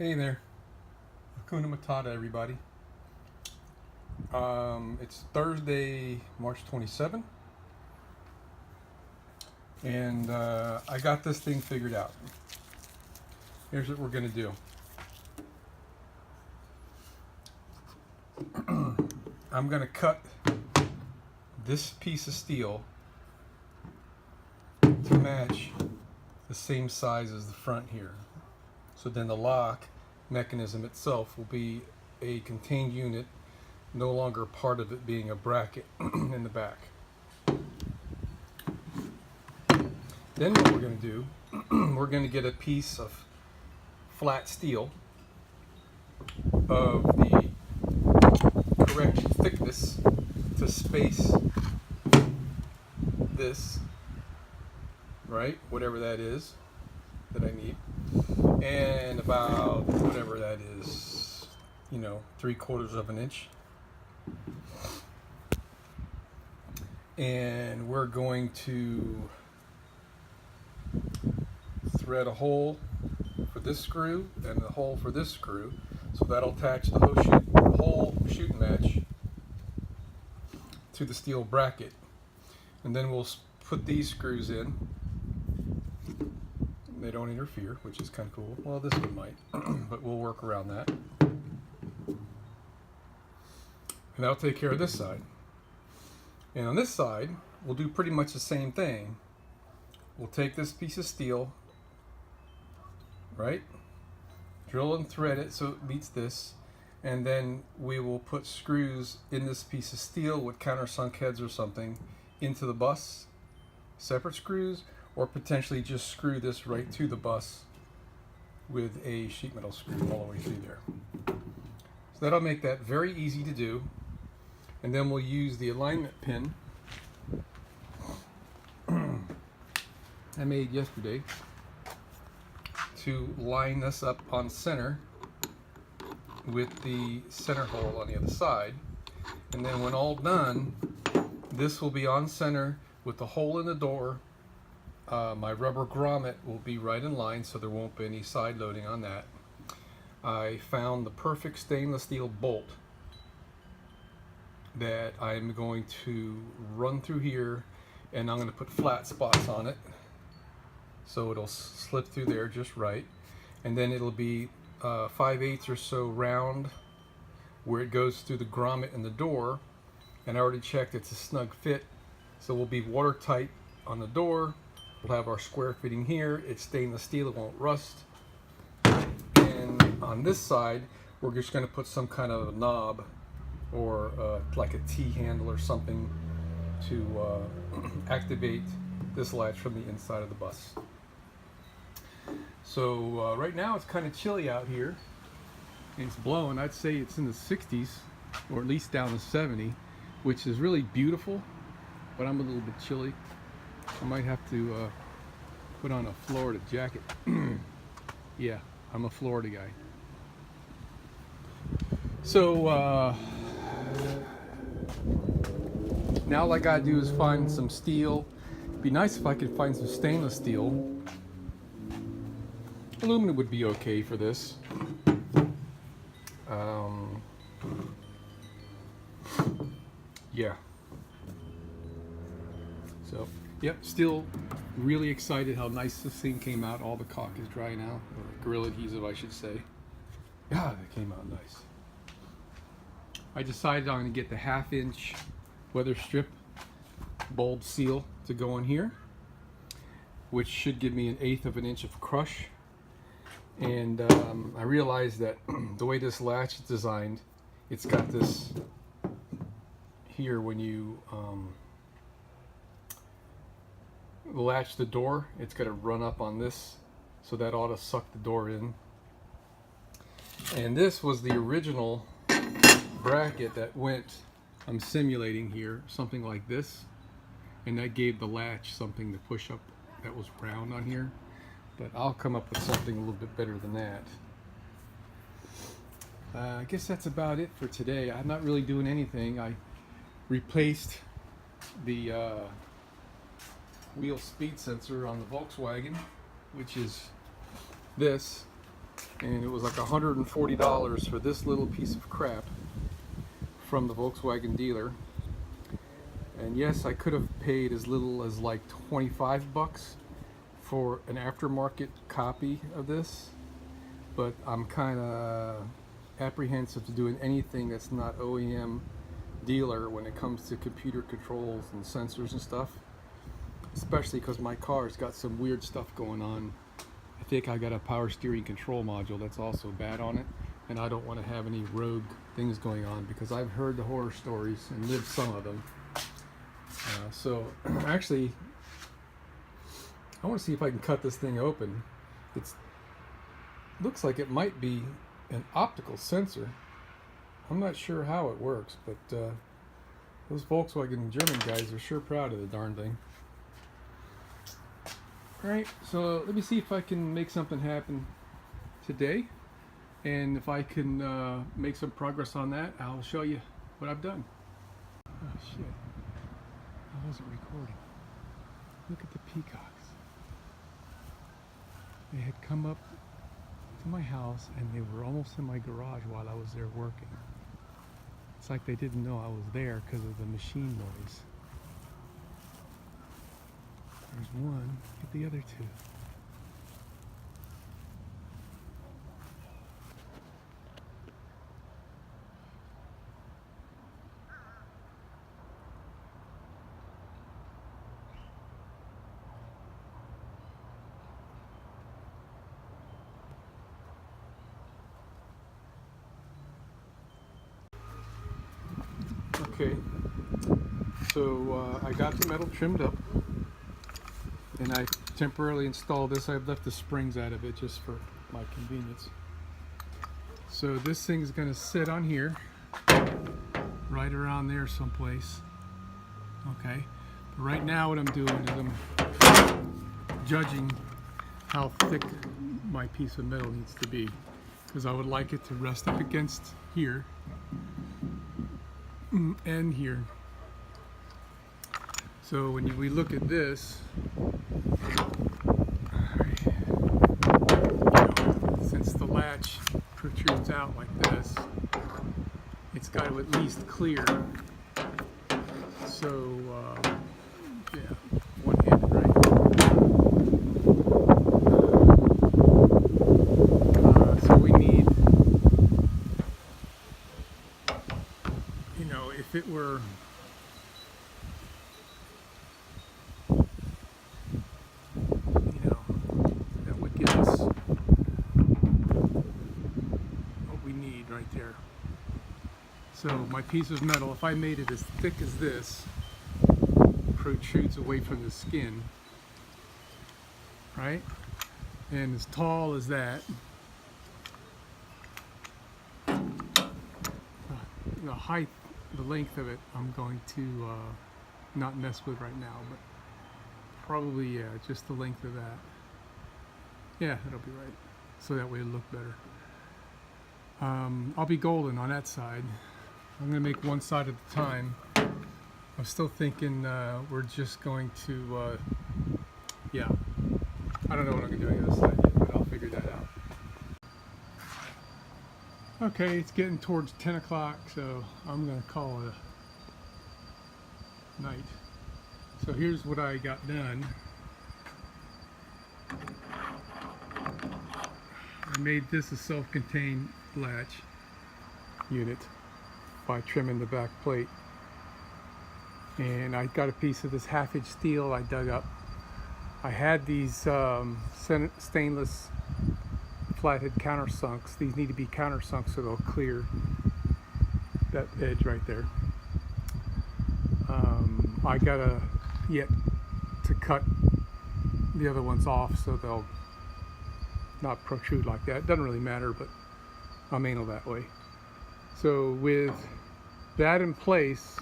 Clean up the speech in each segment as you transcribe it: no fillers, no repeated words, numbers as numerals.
Hey there, Hakuna Matata, everybody. It's Thursday, March 27th, and I got this thing figured out. Here's what we're gonna do. I'm gonna cut this piece of steel to match the same size as the front here. So then the lock mechanism itself will be a contained unit, no longer part of it being a bracket in the back. Then what we're going to do, we're going to get a piece of flat steel of the correct thickness to space this, right, whatever that is that I need, and about whatever that is, 3/4 of an inch. And we're going to thread a hole for this screw and a hole for this screw, so that'll attach the whole shoot match to the steel bracket. And then we'll put these screws in. They don't interfere, which is kind of cool. Well, this one might, but we'll work around that. And that'll take care of this side. And on this side, we'll do pretty much the same thing. We'll take this piece of steel, right? Drill and thread it so it meets this. And then we will put screws in this piece of steel with countersunk heads or something into the bus, separate screws, or potentially just screw this right to the bus with a sheet metal screw all the way through there. So that'll make that very easy to do. And then we'll use the alignment pin I made yesterday to line this up on center with the center hole on the other side. And then when all done, this will be on center with the hole in the door. My rubber grommet will be right in line, so there won't be any side loading on that. I found the perfect stainless steel bolt that I'm going to run through here, and I'm going to put flat spots on it so it'll slip through there just right. And then it'll be 5/8 or so round where it goes through the grommet and the door. And I already checked it's a snug fit, so we'll be watertight on the door. We'll have our square fitting here. It's stainless steel, it won't rust. And on this side, we're just going to put some kind of a knob or like a T-handle or something to activate this latch from the inside of the bus. So right now it's kind of chilly out here. It's blowing. I'd say it's in the 60s, or at least down to 70, which is really beautiful, but I'm a little bit chilly. I might have to put on a Florida jacket. Yeah, I'm a Florida guy. So now all I gotta do is find some steel. It'd be nice if I could find some stainless steel. Aluminum would be okay for this. Yeah. So, yep, still really excited how nice this thing came out. All the caulk is dry now, or Gorilla Adhesive, I should say. Yeah, that came out nice. I decided I'm going to get the 1/2 inch weather strip bulb seal to go in here, which should give me 1/8 of an inch of crush. And I realized that the way this latch is designed, it's got this here when you latch the door, it's got to run up on this, so that ought to suck the door in. And this was the original bracket that went, I'm simulating here, something like this, and that gave the latch something to push up that was round on here. But I'll come up with something a little bit better than that. I guess that's about it for today. I'm not really doing anything. I replaced the wheel speed sensor on the Volkswagen, which is this. and it was like $140 for this little piece of crap from the Volkswagen dealer. And yes, I could have paid as little as like 25 bucks for an aftermarket copy of this, but I'm kind of apprehensive to doing anything that's not OEM dealer when it comes to computer controls and sensors and stuff, especially because my car's got some weird stuff going on. I think I got a power steering control module that's also bad on it, and I don't want to have any rogue things going on because I've heard the horror stories and lived some of them. So actually, I want to see if I can cut this thing open. It looks like it might be an optical sensor. I'm not sure how it works, but those Volkswagen German guys are sure proud of the darn thing. Alright, so let me see if I can make something happen today, and if I can make some progress on that, I'll show you what I've done. Oh shit, I wasn't recording. Look at the peacocks. They had come up to my house and they were almost in my garage while I was there working. It's like they didn't know I was there because of the machine noise. There's one. Get the other two. Okay, so I got the metal trimmed up, and I temporarily installed this. I've left the springs out of it just for my convenience. So this thing's going to sit on here, right around there someplace. Okay, but right now what I'm doing is I'm judging how thick my piece of metal needs to be, because I would like it to rest up against here and here. So when we look at this, since the latch protrudes out like this, it's got to at least clear. So yeah, one-handed, right? So we need, if it were that would give us what we need right there. So my piece of metal, if I made it as thick as this, protrudes away from the skin, right? And as tall as that, the height, the length of it, I'm going to not mess with right now, but probably, yeah, just the length of that. Yeah, that'll be right. So that way it'll look better. I'll be golden on that side. I'm going to make one side at a time. I'm still thinking we're just going to, yeah, I don't know what I'm going to do on the other side yet, but I'll figure that out. Okay, it's getting towards 10 o'clock, so I'm going to call it a night. So here's what I got done. I made this a self-contained latch unit by trimming the back plate. And I got a piece of this half-inch steel I dug up. I had these stainless flathead countersunks. These need to be countersunk so they'll clear that edge right there. I gotta yet to cut the other ones off so they'll not protrude like that. It doesn't really matter, but I'm anal that way. So with that in place,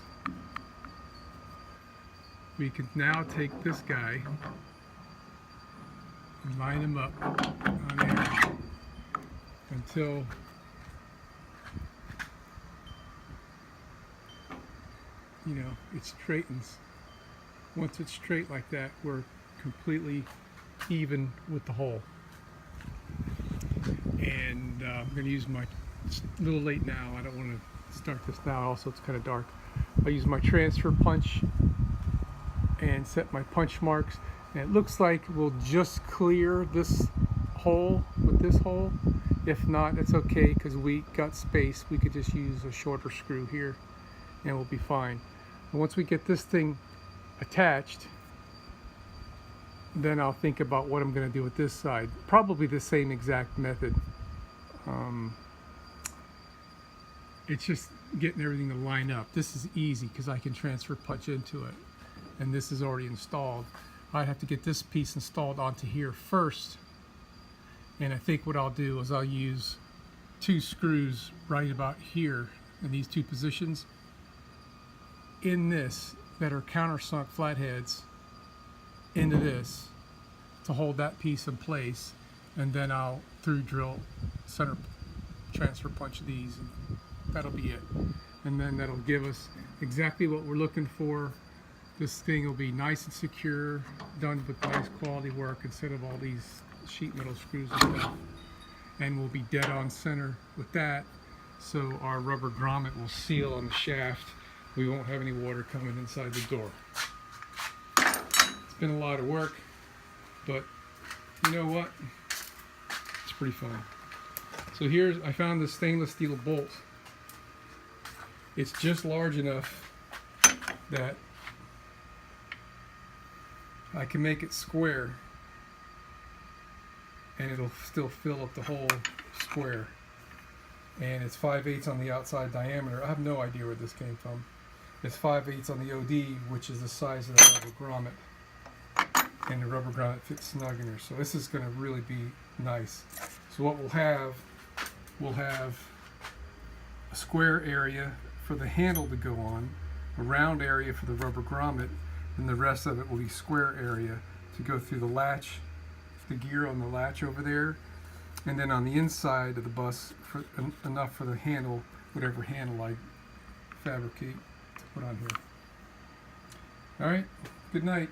we can now take this guy and line him up on there until it straightens. Once it's straight like that, we're completely even with the hole. And I'm going to use my, it's a little late now, I don't want to start this now, also it's kind of dark. I'll use my transfer punch and set my punch marks, and it looks like we'll just clear this hole with this hole. If not, it's okay because we got space. We could just use a shorter screw here and we'll be fine. And once we get this thing attached, then I'll think about what I'm going to do with this side. Probably the same exact method. It's just getting everything to line up. This is easy because I can transfer punch into it, and this is already installed. I'd have to get this piece installed onto here first, and I think what I'll do is I'll use 2 screws right about here in these 2 positions in this that are countersunk flatheads into this to hold that piece in place, and then I'll through drill center transfer punch these, and that'll be it. And then that'll give us exactly what we're looking for. This thing will be nice and secure, done with nice quality work instead of all these sheet metal screws and stuff. And we'll be dead on center with that, so our rubber grommet will seal on the shaft. We won't have any water coming inside the door. It's been a lot of work, but you know what? It's pretty fun. So here's, I found this stainless steel bolt. It's just large enough that I can make it square and it'll still fill up the whole square. And it's 5/8 on the outside diameter. I have no idea where this came from. It's 5/8 on the OD, which is the size of the rubber grommet. And the rubber grommet fits snug in there. So this is going to really be nice. So what we'll have a square area for the handle to go on, a round area for the rubber grommet, and the rest of it will be square area to go through the latch, the gear on the latch over there, and then on the inside of the bus for, enough for the handle, whatever handle I fabricate to put on here. All right, good night.